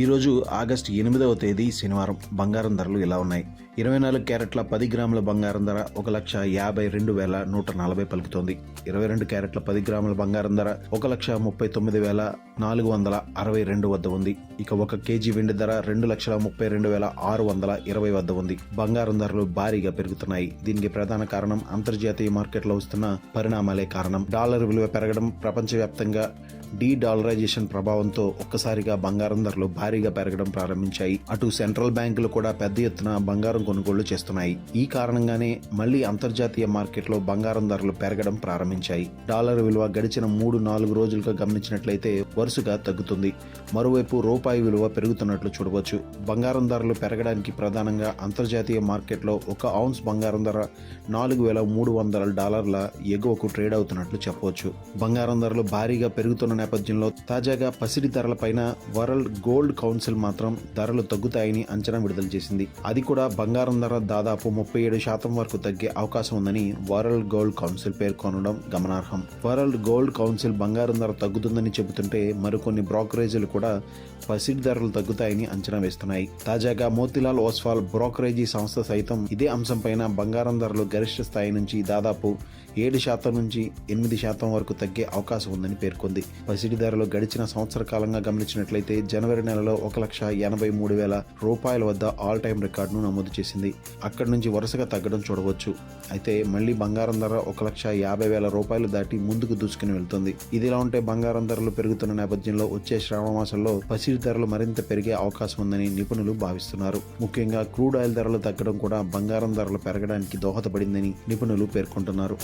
ఈరోజు ఆగస్టు 8వ తేదీ శనివారం. బంగారం ధరలు ఇలా ఉన్నాయి. 24 క్యారెట్ల 10 గ్రాముల బంగారం ధర 1,52,140 పలుకుతోంది. 22 క్యారెట్ల 10 గ్రాముల బంగారం ధర 1,39,462 వద్ద ఉంది. ఇక 1 కేజీ వెండి ధర 2,32,620 వద్ద ఉంది. బంగారం ధరలు భారీగా పెరుగుతున్నాయి. దీనికి ప్రధాన కారణం అంతర్జాతీయ మార్కెట్లో వస్తున్న పరిణామాలే కారణం. డాలర్ విలువ పెరగడం, ప్రపంచవ్యాప్తంగా డీడాలరైజేషన్ ప్రభావంతో ఒక్కసారిగా బంగారం ధరలు భారీగా పెరగడం ప్రారంభించాయి. అటు సెంట్రల్ బ్యాంకులు కూడా పెద్ద ఎత్తున బంగారం కొనుగోళ్లు చేస్తున్నాయి. ఈ కారణంగానే మళ్లీ అంతర్జాతీయ మార్కెట్లో బంగారం ధరలు పెరగడం ప్రారంభించాయి. డాలర్ విలువ గడిచిన 3-4 రోజులుగా గమనించినట్లయితే వరుసగా తగ్గుతుంది. మరోవైపు రూపాయి విలువ పెరుగుతున్నట్లు చూడవచ్చు. బంగారం ధరలు పెరగడానికి ప్రధానంగా అంతర్జాతీయ మార్కెట్లో 1 ఔన్స్ బంగారం ధర $4,300 ఎగువకు ట్రేడ్ అవుతున్నట్లు చెప్పవచ్చు. బంగారం ధరలు భారీగా పెరుగుతున్న నేపథ్యంలో తాజాగా పసిడి ధరలపైన వరల్డ్ గోల్డ్ కౌన్సిల్ మాత్రం ధరలు తగ్గుతాయని అంచనా విడుదల చేసింది. అది కూడా బంగారం ధర దాదాపు 37% వరకు తగ్గే అవకాశం ఉందని వరల్డ్ గోల్డ్ కౌన్సిల్ పేర్కొనడం గమనార్హం. వరల్డ్ గోల్డ్ కౌన్సిల్ బంగారం ధర తగ్గుతుందని చెబుతుంటే మరికొన్ని బ్రోకరేజీలు కూడా పసిడి ధరలు తగ్గుతాయని అంచనా వేస్తున్నాయి. తాజాగా మోతీలాల్ ఓస్వాల్ బ్రోకరేజీ సంస్థ సైతం ఇదే అంశంపైన బంగారం ధరలు గరిష్ట స్థాయి నుంచి దాదాపు 7% నుంచి 8% వరకు తగ్గే అవకాశం ఉందని పేర్కొంది. పసిడి ధరలు గడిచిన సంవత్సర కాలంగా గమనించినట్లయితే జనవరి నెలలో 1,83,000 వద్ద ఆల్ టైమ్ రికార్డును నమోదు చేసింది. అక్కడి నుంచి వరుసగా తగ్గడం చూడవచ్చు. అయితే మళ్లీ బంగారం ధర 1,50,000 దాటి ముందుకు దూసుకుని వెళ్తుంది. ఇదిలా ఉంటే బంగారం ధరలు పెరుగుతున్న నేపథ్యంలో వచ్చే శ్రావణ మాసంలో పసిడి ధరలు మరింత పెరిగే అవకాశం ఉందని నిపుణులు భావిస్తున్నారు. ముఖ్యంగా క్రూడ్ ఆయిల్ ధరలు తగ్గడం కూడా బంగారం ధరలు పెరగడానికి దోహదపడిందని నిపుణులు పేర్కొంటున్నారు.